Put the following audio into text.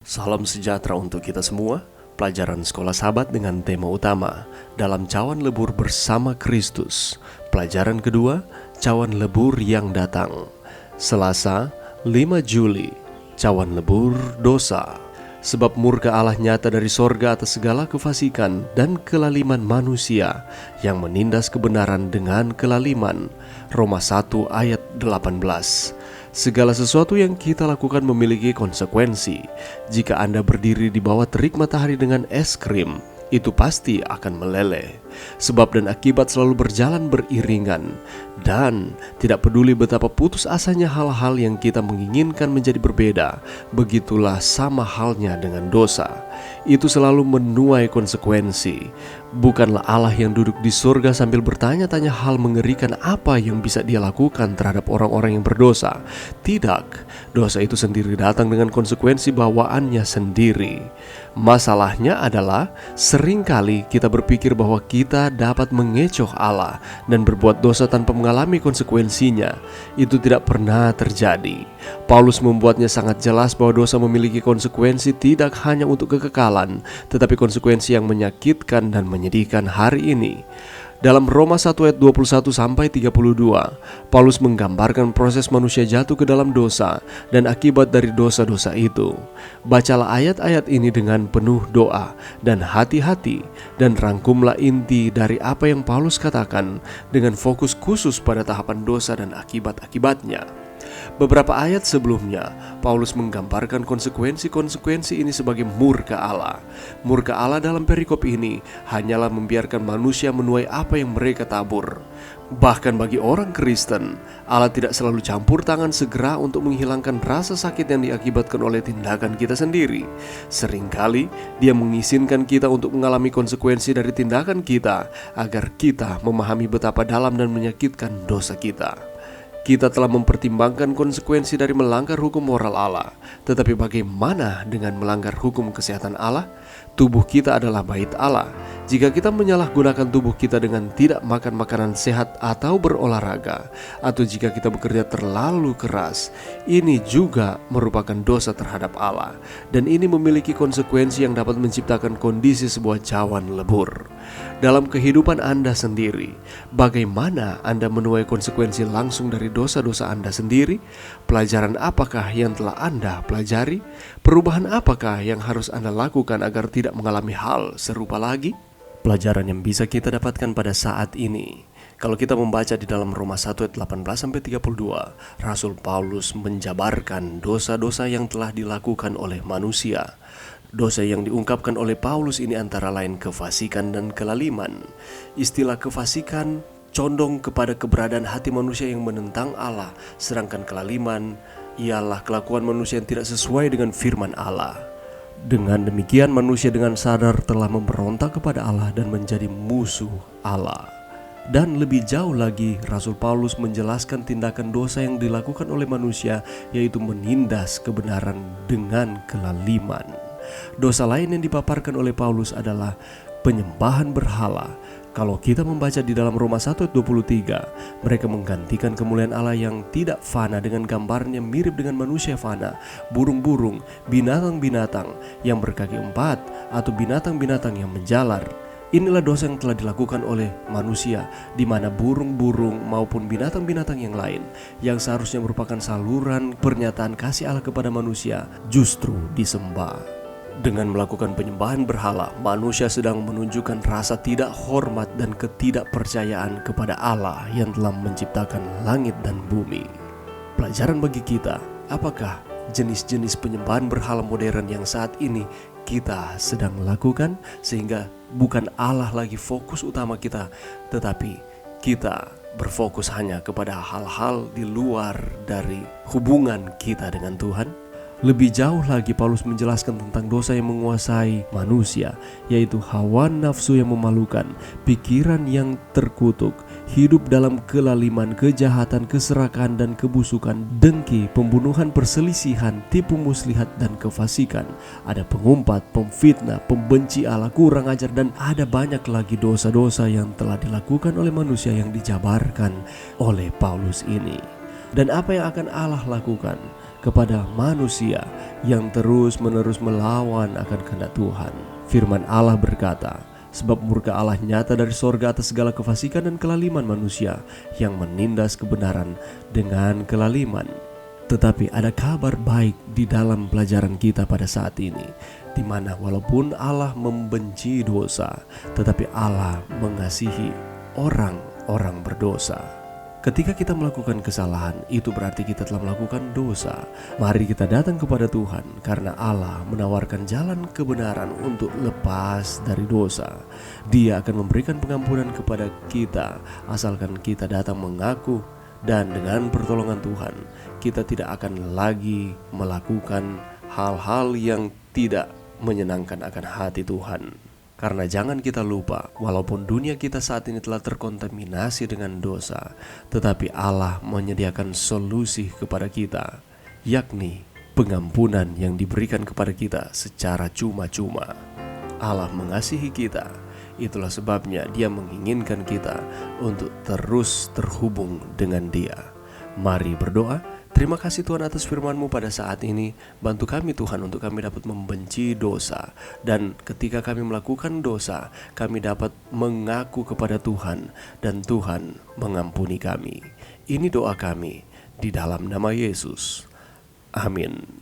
Salam sejahtera untuk kita semua. Pelajaran Sekolah Sahabat dengan tema utama dalam cawan lebur bersama Kristus. Pelajaran kedua, cawan lebur yang datang. Selasa, 5 Juli, cawan lebur dosa. Sebab murka Allah nyata dari sorga atas segala kefasikan dan kelaliman manusia yang menindas kebenaran dengan kelaliman. Roma 1 ayat 18. Segala sesuatu yang kita lakukan memiliki konsekuensi. Jika Anda berdiri di bawah terik matahari dengan es krim, itu pasti akan meleleh. Sebab dan akibat selalu berjalan beriringan. Dan tidak peduli betapa putus asanya hal-hal yang kita menginginkan menjadi berbeda, begitulah sama halnya dengan dosa. Itu selalu menuai konsekuensi. Bukanlah Allah yang duduk di surga sambil bertanya-tanya hal mengerikan apa yang bisa dia lakukan terhadap orang-orang yang berdosa. Tidak, dosa itu sendiri datang dengan konsekuensi bawaannya sendiri. Masalahnya adalah seringkali kita berpikir bahwa kita dapat mengecoh Allah dan berbuat dosa tanpa mengalami konsekuensinya. Itu tidak pernah terjadi. Paulus membuatnya sangat jelas bahwa dosa memiliki konsekuensi tidak hanya untuk kekekalan, tetapi konsekuensi yang menyakitkan dan menyedihkan hari ini. Dalam Roma 1 ayat 21-32, Paulus menggambarkan proses manusia jatuh ke dalam dosa dan akibat dari dosa-dosa itu. Bacalah ayat-ayat ini dengan penuh doa dan hati-hati, dan rangkumlah inti dari apa yang Paulus katakan dengan fokus khusus pada tahapan dosa dan akibat-akibatnya. Beberapa ayat sebelumnya, Paulus menggambarkan konsekuensi-konsekuensi ini sebagai murka Allah. Murka Allah dalam perikop ini hanyalah membiarkan manusia menuai apa yang mereka tabur. Bahkan bagi orang Kristen, Allah tidak selalu campur tangan segera untuk menghilangkan rasa sakit yang diakibatkan oleh tindakan kita sendiri. Seringkali Dia mengizinkan kita untuk mengalami konsekuensi dari tindakan kita agar kita memahami betapa dalam dan menyakitkan dosa kita. Kita telah mempertimbangkan konsekuensi dari melanggar hukum moral Allah. Tetapi bagaimana dengan melanggar hukum kesehatan Allah? Tubuh kita adalah bait Allah. Jika kita menyalahgunakan tubuh kita dengan tidak makan makanan sehat atau berolahraga, atau jika kita bekerja terlalu keras, ini juga merupakan dosa terhadap Allah. Dan ini memiliki konsekuensi yang dapat menciptakan kondisi sebuah cawan lebur. Dalam kehidupan Anda sendiri, bagaimana Anda menuai konsekuensi langsung dari dosa-dosa Anda sendiri? Pelajaran apakah yang telah Anda pelajari? Perubahan apakah yang harus Anda lakukan agar tidak mengalami hal serupa lagi? Pelajaran yang bisa kita dapatkan pada saat ini, kalau kita membaca di dalam Roma 1 ayat 18-32, Rasul Paulus menjabarkan dosa-dosa yang telah dilakukan oleh manusia. Dosa yang diungkapkan oleh Paulus ini antara lain kefasikan dan kelaliman. Istilah kefasikan condong kepada keberadaan hati manusia yang menentang Allah, sedangkan kelaliman ialah kelakuan manusia yang tidak sesuai dengan firman Allah. Dengan demikian manusia dengan sadar telah memberontak kepada Allah dan menjadi musuh Allah. Dan lebih jauh lagi, Rasul Paulus menjelaskan tindakan dosa yang dilakukan oleh manusia, yaitu menindas kebenaran dengan kelaliman. Dosa lain yang dipaparkan oleh Paulus adalah penyembahan berhala. Kalau kita membaca di dalam Roma 1 ayat 23, mereka menggantikan kemuliaan Allah yang tidak fana dengan gambarnya mirip dengan manusia fana, burung-burung, binatang-binatang yang berkaki empat, atau binatang-binatang yang menjalar. Inilah dosa yang telah dilakukan oleh manusia, di mana burung-burung maupun binatang-binatang yang lain yang seharusnya merupakan saluran pernyataan kasih Allah kepada manusia justru disembah. Dengan melakukan penyembahan berhala, manusia sedang menunjukkan rasa tidak hormat dan ketidakpercayaan kepada Allah yang telah menciptakan langit dan bumi. Pelajaran bagi kita, apakah jenis-jenis penyembahan berhala modern yang saat ini kita sedang lakukan, sehingga bukan Allah lagi fokus utama kita, tetapi kita berfokus hanya kepada hal-hal di luar dari hubungan kita dengan Tuhan? Lebih jauh lagi Paulus menjelaskan tentang dosa yang menguasai manusia, yaitu hawa nafsu yang memalukan, pikiran yang terkutuk, hidup dalam kelaliman, kejahatan, keserakahan dan kebusukan, dengki, pembunuhan, perselisihan, tipu muslihat dan kefasikan. Ada pengumpat, pemfitnah, pembenci Allah, kurang ajar, dan ada banyak lagi dosa-dosa yang telah dilakukan oleh manusia yang dijabarkan oleh Paulus ini. Dan apa yang akan Allah lakukan? kepada manusia yang terus-menerus melawan akan kehendak Tuhan. Firman Allah berkata, sebab murka Allah nyata dari sorga atas segala kefasikan dan kelaliman manusia yang menindas kebenaran dengan kelaliman. Tetapi ada kabar baik di dalam pelajaran kita pada saat ini, di mana walaupun Allah membenci dosa, tetapi Allah mengasihi orang-orang berdosa. Ketika kita melakukan kesalahan, itu berarti kita telah melakukan dosa. Mari kita datang kepada Tuhan, karena Allah menawarkan jalan kebenaran untuk lepas dari dosa. Dia akan memberikan pengampunan kepada kita, asalkan kita datang mengaku. Dan dengan pertolongan Tuhan, kita tidak akan lagi melakukan hal-hal yang tidak menyenangkan akan hati Tuhan. Karena jangan kita lupa, walaupun dunia kita saat ini telah terkontaminasi dengan dosa, tetapi Allah menyediakan solusi kepada kita, yakni pengampunan yang diberikan kepada kita secara cuma-cuma. Allah mengasihi kita. Itulah sebabnya Dia menginginkan kita untuk terus terhubung dengan Dia. Mari berdoa. Terima kasih Tuhan atas firman-Mu pada saat ini. Bantu kami Tuhan untuk kami dapat membenci dosa. Dan ketika kami melakukan dosa, kami dapat mengaku kepada Tuhan. Dan Tuhan mengampuni kami. Ini doa kami di dalam nama Yesus. Amin.